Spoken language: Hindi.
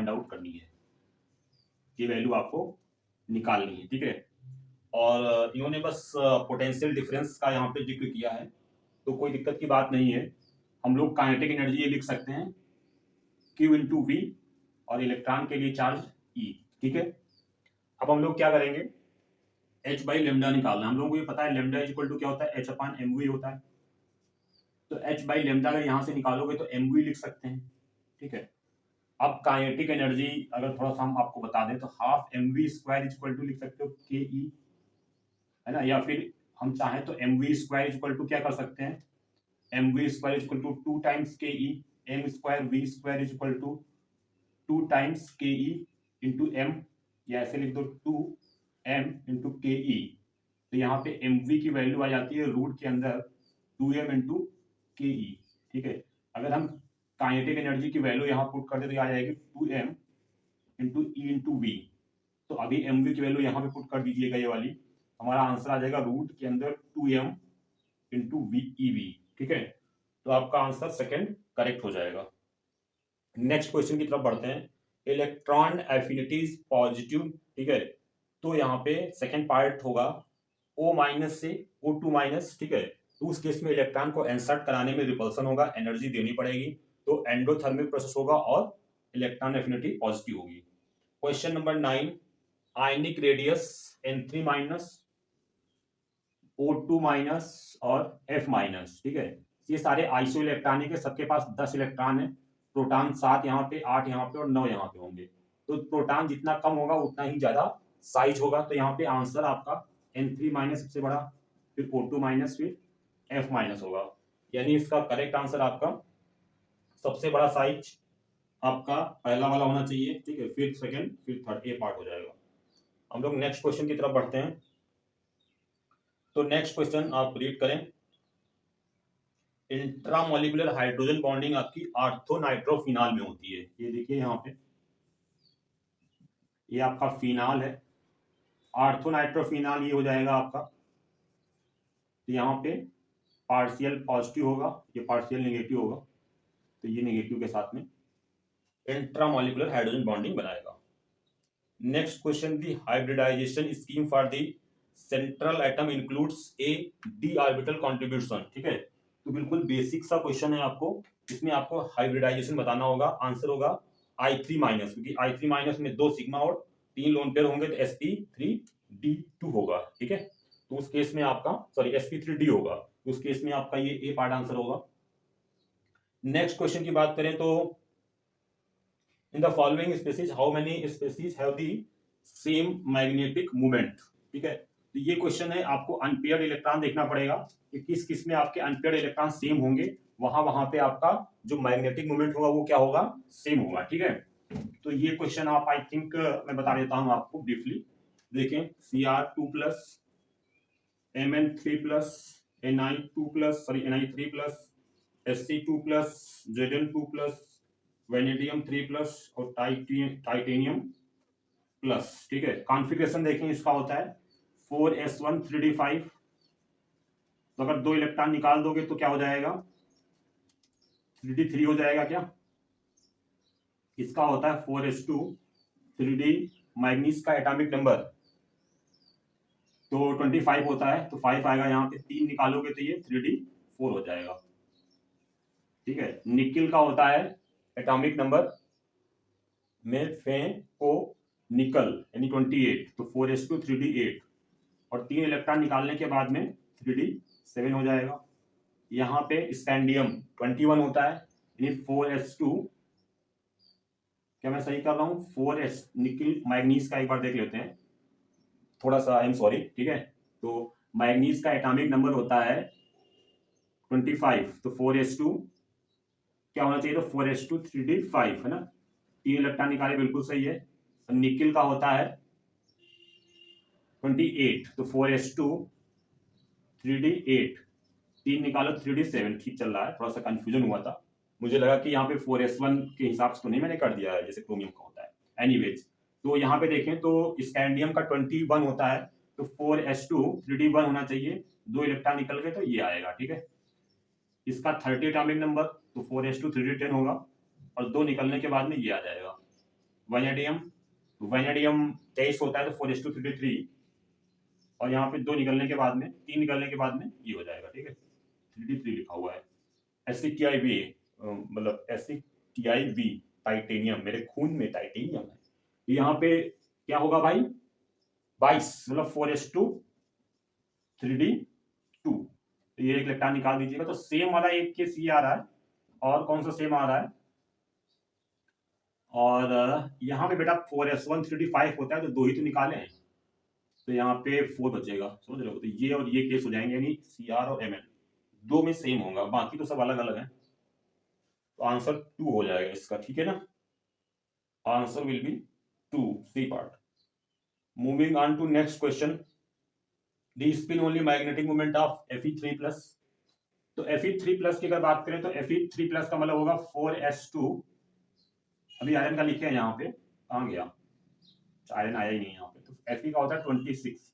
फाइंड आउट करनी है, ये वैल्यू आपको निकालनी है, ठीक है। और इन्होंने बस पोटेंशियल डिफरेंस का यहाँ पे जिक्र किया है, तो कोई दिक्कत की बात नहीं है। हम लोग काइनेटिक एनर्जी ये लिख सकते हैं Q इंटू वी, और इलेक्ट्रॉन के लिए चार्ज E, ठीक है। अब हम लोग क्या करेंगे, h बाई लेमडा निकालना। हम लोगों को ये पता है लेमडा इज इक्वल टू क्या होता है, h अपान एम वी होता है। तो h बाई लेमडा अगर यहाँ से निकालोगे तो एम वी लिख सकते हैं, ठीक है। अब काइनेटिक एनर्जी अगर थोड़ा सा हम आपको बता दें तो half M V square is equal to लिख सकते हो के ई, है ना। या फिर हम चाहें तो M V square is equal to क्या कर सकते हैं, M V square is equal to 2 times K E, M square V square is equal to 2 times K E into M, या ऐसे लिख दो 2m इंटू के ई। तो यहाँ पे एम वी की वैल्यू आ जाती है रूट के अंदर 2m इंटू के ई, ठीक है। अगर हम काइनेटिक एनर्जी की वैल्यू यहाँ पुट कर दे तो आ जाएगी 2m into E into we. तो अभी एम वी की वैल्यू यहाँ पे पुट कर दीजिएगा, ये वाली हमारा आंसर आ जाएगा रूट के अंदर 2m into V E V, ठीक है। तो आपका आंसर सेकंड करेक्ट हो जाएगा। नेक्स्ट क्वेश्चन की तरफ बढ़ते हैं। इलेक्ट्रॉन एफिनिटीज पॉजिटिव, ठीक है। तो यहाँ पे सेकंड पार्ट होगा O माइनस से O2 माइनस, ठीक है। तो उस केस में इलेक्ट्रॉन को इंसर्ट कराने में रिपल्सन होगा, एनर्जी देनी पड़ेगी, तो एंडोथर्मिक प्रोसेस होगा और इलेक्ट्रॉन एफिनिटी पॉजिटिव होगी। Question number 9, ionic radius N3 minus, O2 minus और F माइनस, ठीक है। ये सारे आइसो इलेक्ट्रॉनिक है, सबके पास 10 इलेक्ट्रॉन है। प्रोटॉन 7 यहाँ पे, 8 यहाँ पे और 9 यहाँ पे होंगे। तो प्रोटॉन जितना कम होगा उतना ही ज्यादा साइज होगा। तो यहाँ पे आंसर आपका N3 माइनस सबसे बड़ा, फिर O2 माइनस, फिर F माइनस होगा। यानी इसका करेक्ट आंसर आपका सबसे बड़ा साइज आपका पहला वाला होना चाहिए, ठीक है। फिर सेकंड, फिर थर्ड, ए पार्ट हो जाएगा। हम लोग नेक्स्ट क्वेश्चन की तरफ बढ़ते हैं। तो नेक्स्ट क्वेश्चन आप रीड करें। इंट्रामोलिकुलर हाइड्रोजन बॉन्डिंग आपकी ऑर्थोनाइट्रोफिनॉल में होती है। ये देखिए यहाँ पे, ये आपका फिनॉल है, ऑर्थोनाइट्रोफिनॉल ये हो जाएगा आपका। तो यहाँ पे पार्शियल पॉजिटिव होगा, ये पार्शियल नेगेटिव होगा, तो ये नेगेटिव के साथ में इंट्रामोलिकुलर हाइड्रोजन बॉन्डिंग बनाएगा। Next question, the hybridisation scheme for the central atom includes a d orbital contribution, ठीक है। तो बिल्कुल बेसिक सा क्वेश्चन है, आपको इसमें आपको हाइब्रिडाइजेशन बताना होगा। आंसर होगा I3 माइनस, क्योंकि I3 माइनस में 2 सिग्मा और 3 लोन पेयर होंगे, तो sp3d2 होगा, ठीक है। तो उस केस में आपका sp3d होगा, तो उस केस में आपका ये ए पार्ट आंसर होगा। नेक्स्ट क्वेश्चन की बात करें तो in the following species how many species have the same magnetic moment, ठीक है। तो ये क्वेश्चन है, आपको अनपेयर्ड इलेक्ट्रॉन देखना पड़ेगा कि किस किस में आपके अनपेयर्ड इलेक्ट्रॉन सेम होंगे, वहां पे आपका जो मैग्नेटिक मोमेंट होगा वो क्या होगा, सेम होगा, ठीक है। तो ये क्वेश्चन आप आई थिंक मैं बता देता हूं आपको ब्रीफली। देखें, Cr2 plus, Mn3 plus, Ni2 plus, Ni3 plus, Sc2 plus, Zn2 plus, vanadium 3 plus और टाइटेनियम प्लस, ठीक है। कॉन्फ़िगरेशन देखें, इसका होता है 4s1 3d5। तो अगर 2 इलेक्ट्रॉन निकाल दोगे तो क्या हो जाएगा, 3d3 हो जाएगा क्या। इसका होता है 4s2 3d, मैग्नीज का एटॉमिक नंबर तो 25 होता है, तो 5 आएगा यहाँ पे, 3 निकालोगे तो ये 3d4 हो जाएगा, ठीक है। निकिल का होता है एटॉमिक नंबर में को निकल यानी 28, तो 4s2 3d8 और 3 इलेक्ट्रॉन निकालने के बाद में 3d7 हो जाएगा। यहाँ पे स्कैंडियम 21 होता है, यानी 4s2, क्या मैं सही कर रहा हूँ, 4s निकिल मैग्नीज का एक बार देख लेते हैं, थोड़ा सा आई एम सॉरी, ठीक है। तो मैग्नीज का एटॉमिक नंबर होता है 25, तो 4s2 क्या होना चाहिए, तो 4s2 3d5, है ना। 3 इलेक्ट्रॉन निकाले, बिल्कुल सही है। तो निकिल का होता है 28, तो 4s2 3d8, 3 निकालो 3d7, ठीक चल रहा है। थोड़ा सा कंफ्यूजन हुआ था, मुझे लगा कि यहाँ पे 4s1 के हिसाब से तो नहीं मैंने कर दिया है जैसे क्रोमियम का होता है। एनीवेज, तो यहाँ पे देखें तो स्कैंडियम का 21 होता है, तो 4s2 3d1 होना चाहिए, 2 इलेक्ट्रॉन निकल गए तो ये आएगा, ठीक है। इसका 30 एटॉमिक नंबर, तो 4s2 3d10 होगा और 2 निकलने के बाद में ये आ जाएगा। वैनेडियम 23 होता है तो 4:3 और यहाँ पे 2 निकलने के बाद में 3 निकलने के बाद में ये हो जाएगा, ठीक है 3D3 लिखा हुआ है। SCTIV मतलब SCTIV टाइटेनियम, मेरे खून में टाइटेनियम है। यहाँ पे क्या होगा भाई 22 मतलब 4:3D2, तो ये एक इलेक्ट्रॉन निकाल दीजिएगा। तो सेम वाला एक केस ये आ रहा है और कौन सा सेम आ रहा है, और यहाँ पे बेटा 4s1 3d5 होता है तो 2 ही तो निकाले हैं, तो यहाँ पे 4 बचेगा, समझ रहे हो। तो ये और ये केस हो जाएंगे, यानी Cr और Mn 2 में सेम होगा, बाकी तो सब अलग अलग है। तो आंसर 2 हो जाएगा इसका, ठीक है ना। Answer will be 2, C part. Moving on to next question, the spin only magnetic moment of Fe3+। तो Fe3+ की अगर बात करें तो Fe3+ का मतलब होगा 4s2। अभी आयरन का लिखे हैं यहाँ पे, कहाँ गया, आयरन आया ही नहीं यहाँ पे। तो Fe का होता है 26,